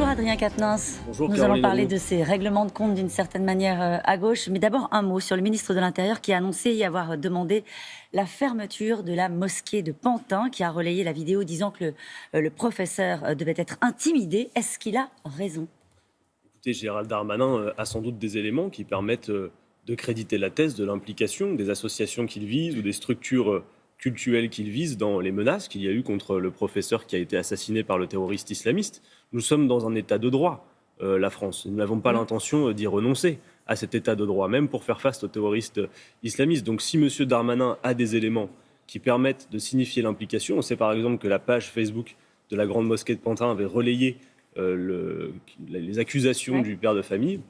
Adrien Quatennens. Bonjour, Nous allons parler de ces règlements de compte d'une certaine manière à gauche. Mais d'abord un mot sur le ministre de l'Intérieur qui a annoncé y avoir demandé la fermeture de la mosquée de Pantin, qui a relayé la vidéo disant que le professeur devait être intimidé. Est-ce qu'il a raison ? Écoutez, Gérald Darmanin a sans doute des éléments qui permettent de créditer la thèse de l'implication des associations qu'il vise ou des structures cultuelles qu'il vise dans les menaces qu'il y a eu contre le professeur qui a été assassiné par le terroriste islamiste. Nous sommes dans un état de droit, la France. Nous n'avons pas l'intention d'y renoncer à cet état de droit, même pour faire face aux terroristes islamistes. Donc si M. Darmanin a des éléments qui permettent de signifier l'implication, on sait par exemple que la page Facebook de la Grande Mosquée de Pantin avait relayé les accusations du père de famille.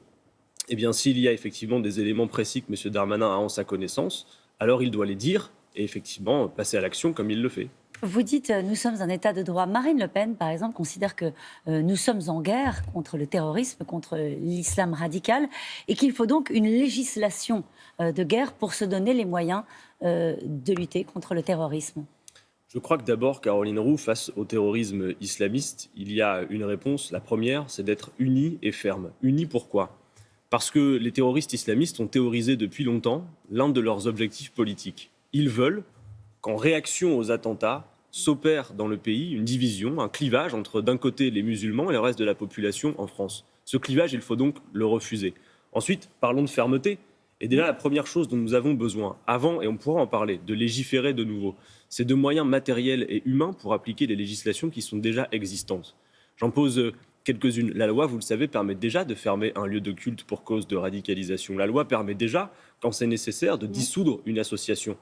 Eh bien, s'il y a effectivement des éléments précis que M. Darmanin a en sa connaissance, alors il doit les dire et effectivement passer à l'action comme il le fait. Vous dites nous sommes un état de droit. Marine Le Pen, par exemple, considère que nous sommes en guerre contre le terrorisme, contre l'islam radical, et qu'il faut donc une législation de guerre pour se donner les moyens de lutter contre le terrorisme. Je crois que d'abord, Caroline Roux, face au terrorisme islamiste, il y a une réponse. La première, c'est d'être unis et ferme. Unis pourquoi ? Parce que les terroristes islamistes ont théorisé depuis longtemps l'un de leurs objectifs politiques. Ils veulent qu'en réaction aux attentats s'opère dans le pays une division, un clivage entre d'un côté les musulmans et le reste de la population en France. Ce clivage, il faut donc le refuser. Ensuite, parlons de fermeté. Et déjà, la première chose dont nous avons besoin, avant, et on pourra en parler, de légiférer de nouveau, c'est de moyens matériels et humains pour appliquer les législations qui sont déjà existantes. J'en pose quelques-unes. La loi, vous le savez, permet déjà de fermer un lieu de culte pour cause de radicalisation. La loi permet déjà, quand c'est nécessaire, de dissoudre une association.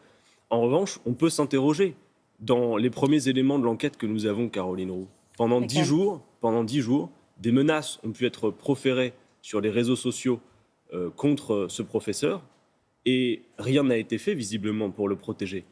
En revanche, on peut s'interroger dans les premiers éléments de l'enquête que nous avons, Caroline Roux. Pendant 10 jours, des menaces ont pu être proférées sur les réseaux sociaux contre ce professeur et rien n'a été fait visiblement pour le protéger.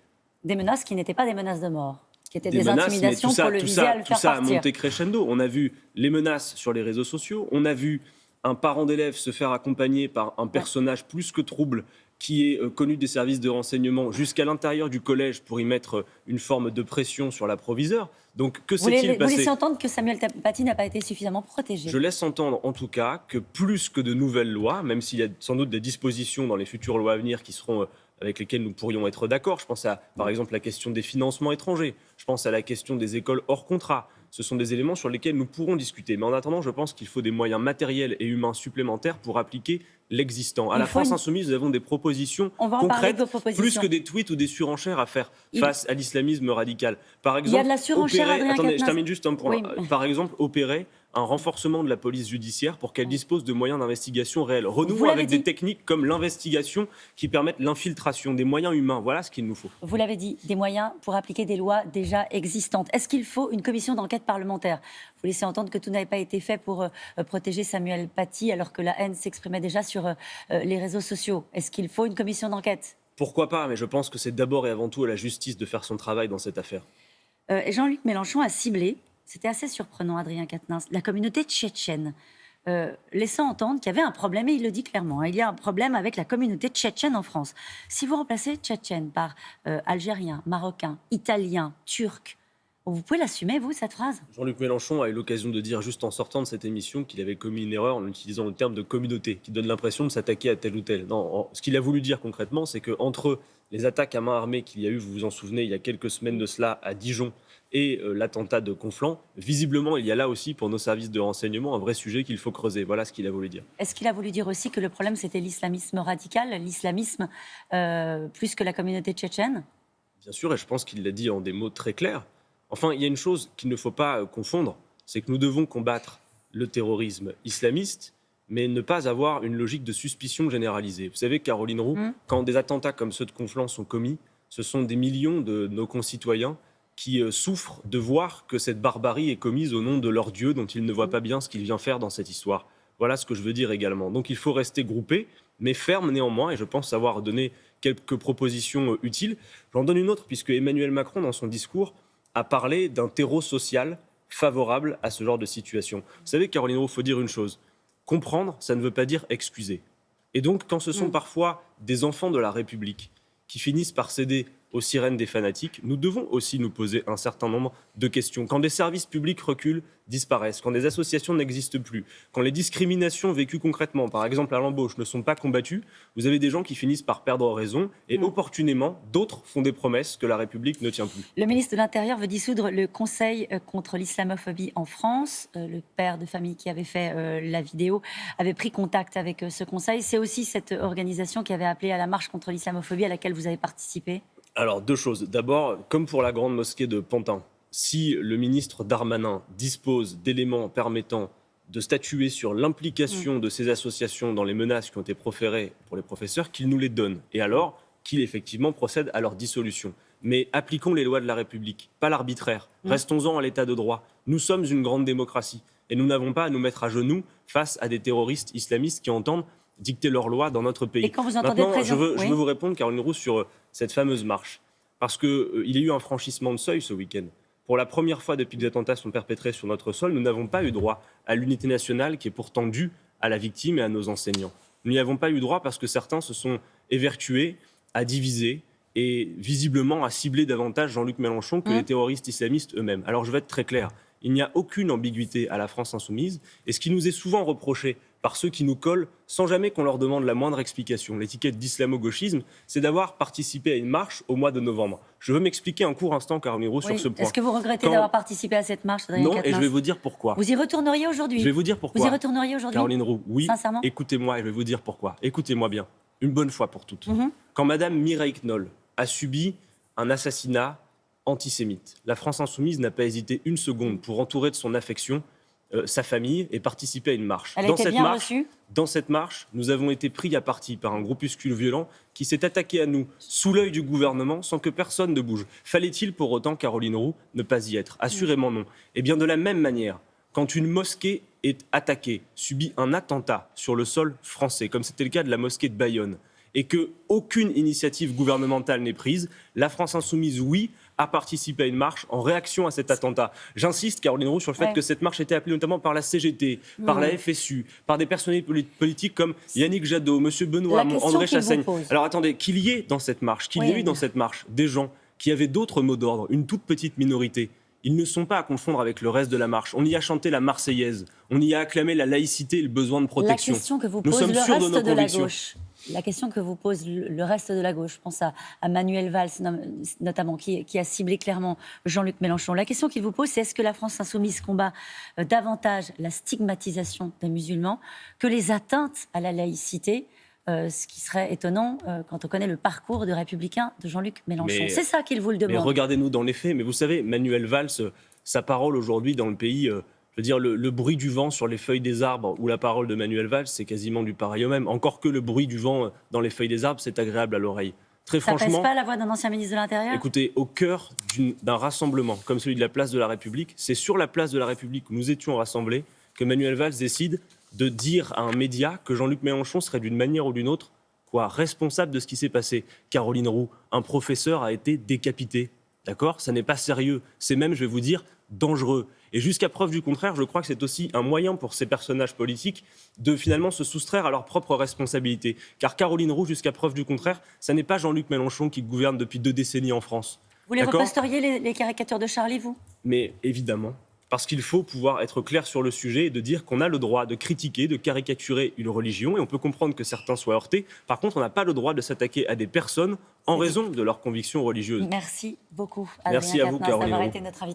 Des menaces qui n'étaient pas des menaces de mort, qui étaient des intimidations pour le viser à le faire partir. Tout ça a monté crescendo. On a vu les menaces sur les réseaux sociaux, on a vu un parent d'élève se faire accompagner par un personnage plus que trouble qui est connu des services de renseignement jusqu'à l'intérieur du collège pour y mettre une forme de pression sur la proviseure. Donc, que s'est-il passé ? Vous laissez entendre que Samuel Paty n'a pas été suffisamment protégé. Je laisse entendre en tout cas que plus que de nouvelles lois, même s'il y a sans doute des dispositions dans les futures lois à venir qui seront avec lesquelles nous pourrions être d'accord. Je pense à, par exemple, la question des financements étrangers. Je pense à la question des écoles hors contrat. Ce sont des éléments sur lesquels nous pourrons discuter. Mais en attendant, je pense qu'il faut des moyens matériels et humains supplémentaires pour appliquer l'existant. À la France Insoumise, nous avons des propositions concrètes, plus que des tweets ou des surenchères à faire face à l'islamisme radical. Par exemple, il y a de la surenchère, je termine juste un point. Oui. Par exemple, opérer un renforcement de la police judiciaire pour qu'elle dispose de moyens d'investigation réels. Renouveau avec des techniques comme l'investigation qui permettent l'infiltration, des moyens humains. Voilà ce qu'il nous faut. Vous l'avez dit, des moyens pour appliquer des lois déjà existantes. Est-ce qu'il faut une commission d'enquête parlementaire ? Vous laissez entendre que tout n'avait pas été fait pour protéger Samuel Paty alors que la haine s'exprimait déjà sur les réseaux sociaux. Est-ce qu'il faut une commission d'enquête ? Pourquoi pas ? Mais je pense que c'est d'abord et avant tout à la justice de faire son travail dans cette affaire. Jean-Luc Mélenchon a ciblé, c'était assez surprenant, Adrien Quatennens, la communauté tchétchène, laissant entendre qu'il y avait un problème, et il le dit clairement, il y a un problème avec la communauté tchétchène en France. Si vous remplacez tchétchène par algérien, marocain, italien, turc, vous pouvez l'assumer, vous, cette phrase ? Jean-Luc Mélenchon a eu l'occasion de dire, juste en sortant de cette émission, qu'il avait commis une erreur en utilisant le terme de communauté, qui donne l'impression de s'attaquer à tel ou tel. Non, ce qu'il a voulu dire concrètement, c'est qu'entre les attaques à main armée qu'il y a eu, vous vous en souvenez, il y a quelques semaines de cela, à Dijon, et l'attentat de Conflans, visiblement, il y a là aussi, pour nos services de renseignement, un vrai sujet qu'il faut creuser. Voilà ce qu'il a voulu dire. Est-ce qu'il a voulu dire aussi que le problème, c'était l'islamisme radical, l'islamisme, plus que la communauté tchétchène ? Bien sûr, et je pense qu'il l'a dit en des mots très clairs. Enfin, il y a une chose qu'il ne faut pas confondre, c'est que nous devons combattre le terrorisme islamiste, mais ne pas avoir une logique de suspicion généralisée. Vous savez, Caroline Roux, quand des attentats comme ceux de Conflans sont commis, ce sont des millions de nos concitoyens qui souffrent de voir que cette barbarie est commise au nom de leur Dieu, dont ils ne voient pas bien ce qu'il vient faire dans cette histoire. Voilà ce que je veux dire également. Donc il faut rester groupé, mais ferme néanmoins, et je pense avoir donné quelques propositions utiles. J'en donne une autre, puisque Emmanuel Macron, dans son discours, a parlé d'un terreau social favorable à ce genre de situation. Vous savez, Caroline Roux, il faut dire une chose. Comprendre, ça ne veut pas dire excuser. Et donc, quand ce sont parfois des enfants de la République qui finissent par céder aux sirènes des fanatiques, nous devons aussi nous poser un certain nombre de questions. Quand des services publics reculent, disparaissent, quand des associations n'existent plus, quand les discriminations vécues concrètement, par exemple à l'embauche, ne sont pas combattues, vous avez des gens qui finissent par perdre raison et opportunément, d'autres font des promesses que la République ne tient plus. Le ministre de l'Intérieur veut dissoudre le Conseil contre l'islamophobie en France. Le père de famille qui avait fait la vidéo avait pris contact avec ce conseil. C'est aussi cette organisation qui avait appelé à la marche contre l'islamophobie à laquelle vous avez participé. Alors, deux choses. D'abord, comme pour la grande mosquée de Pantin, si le ministre Darmanin dispose d'éléments permettant de statuer sur l'implication de ces associations dans les menaces qui ont été proférées pour les professeurs, qu'il nous les donne. Et alors, qu'il effectivement procède à leur dissolution. Mais appliquons les lois de la République, pas l'arbitraire. Restons-en à l'état de droit. Nous sommes une grande démocratie. Et nous n'avons pas à nous mettre à genoux face à des terroristes islamistes qui entendent dicter leurs lois dans notre pays. Et quand vous entendez Maintenant, je veux vous répondre, Caroline Roux, sur cette fameuse marche. Parce qu'il y a eu un franchissement de seuil ce week-end. Pour la première fois depuis que les attentats sont perpétrés sur notre sol, nous n'avons pas eu droit à l'unité nationale qui est pourtant due à la victime et à nos enseignants. Nous n'y avons pas eu droit parce que certains se sont évertués à diviser et visiblement à cibler davantage Jean-Luc Mélenchon que les terroristes islamistes eux-mêmes. Alors je vais être très clair, il n'y a aucune ambiguïté à la France insoumise et ce qui nous est souvent reproché par ceux qui nous collent sans jamais qu'on leur demande la moindre explication, l'étiquette d'islamo-gauchisme, c'est d'avoir participé à une marche au mois de novembre. Je veux m'expliquer un court instant, Caroline Roux, sur ce point. Est-ce que vous regrettez d'avoir participé à cette marche, Adrien Quatennens ? Non, et je vais vous dire pourquoi. Vous y retourneriez aujourd'hui ? Je vais vous dire pourquoi. Vous y retourneriez aujourd'hui ? Caroline Roux, oui. Sincèrement ? Écoutez-moi et je vais vous dire pourquoi. Écoutez-moi bien, une bonne fois pour toutes. Quand Madame Mireille Knoll a subi un assassinat antisémite, la France insoumise n'a pas hésité une seconde pour entourer de son affection sa famille et participer à une marche. Elle était bien reçue ? Dans cette marche, nous avons été pris à partie par un groupuscule violent qui s'est attaqué à nous sous l'œil du gouvernement sans que personne ne bouge. Fallait-il pour autant, Caroline Roux, ne pas y être ? Assurément non. Et bien de la même manière, quand une mosquée est attaquée, subit un attentat sur le sol français, comme c'était le cas de la mosquée de Bayonne, et qu'aucune initiative gouvernementale n'est prise, la France insoumise, oui, a participé à une marche en réaction à cet attentat. J'insiste, Caroline Roux, sur le fait que cette marche était appelée notamment par la CGT, par la FSU, par des personnalités politiques comme Yannick Jadot, M. Benoît Hamon, André Chassaigne. Alors attendez, qu'il y ait dans cette marche, des gens qui avaient d'autres mots d'ordre, une toute petite minorité, ils ne sont pas à confondre avec le reste de la marche. On y a chanté la Marseillaise, on y a acclamé la laïcité et le besoin de protection. La question que vous pose le reste de la gauche. La question que vous pose le reste de la gauche, je pense à Manuel Valls notamment, qui a ciblé clairement Jean-Luc Mélenchon. La question qu'il vous pose, c'est est-ce que la France insoumise combat davantage la stigmatisation des musulmans que les atteintes à la laïcité, ce qui serait étonnant quand on connaît le parcours de républicain de Jean-Luc Mélenchon. C'est ça qu'il vous le demande. Mais regardez-nous dans les faits. Mais vous savez, Manuel Valls, sa parole aujourd'hui dans le pays... Je veux dire, le bruit du vent sur les feuilles des arbres ou la parole de Manuel Valls, c'est quasiment du pareil au même. Encore que le bruit du vent dans les feuilles des arbres, c'est agréable à l'oreille. Très franchement, ça pèse pas la voix d'un ancien ministre de l'Intérieur ? Écoutez, au cœur d'un rassemblement comme celui de la place de la République, c'est sur la place de la République où nous étions rassemblés que Manuel Valls décide de dire à un média que Jean-Luc Mélenchon serait d'une manière ou d'une autre responsable de ce qui s'est passé. Caroline Roux, un professeur a été décapité. D'accord ? Ça n'est pas sérieux. C'est même, je vais vous dire, dangereux. Et jusqu'à preuve du contraire, je crois que c'est aussi un moyen pour ces personnages politiques de finalement se soustraire à leurs propres responsabilités. Car Caroline Roux, jusqu'à preuve du contraire, ça n'est pas Jean-Luc Mélenchon qui gouverne depuis 2 décennies en France. Vous les reposteriez, les caricatures de Charlie, vous ? Mais évidemment, parce qu'il faut pouvoir être clair sur le sujet et de dire qu'on a le droit de critiquer, de caricaturer une religion, et on peut comprendre que certains soient heurtés. Par contre, on n'a pas le droit de s'attaquer à des personnes en raison de leurs convictions religieuses. Merci beaucoup, Merci à vous, Caroline d'avoir Roux. été notre invité.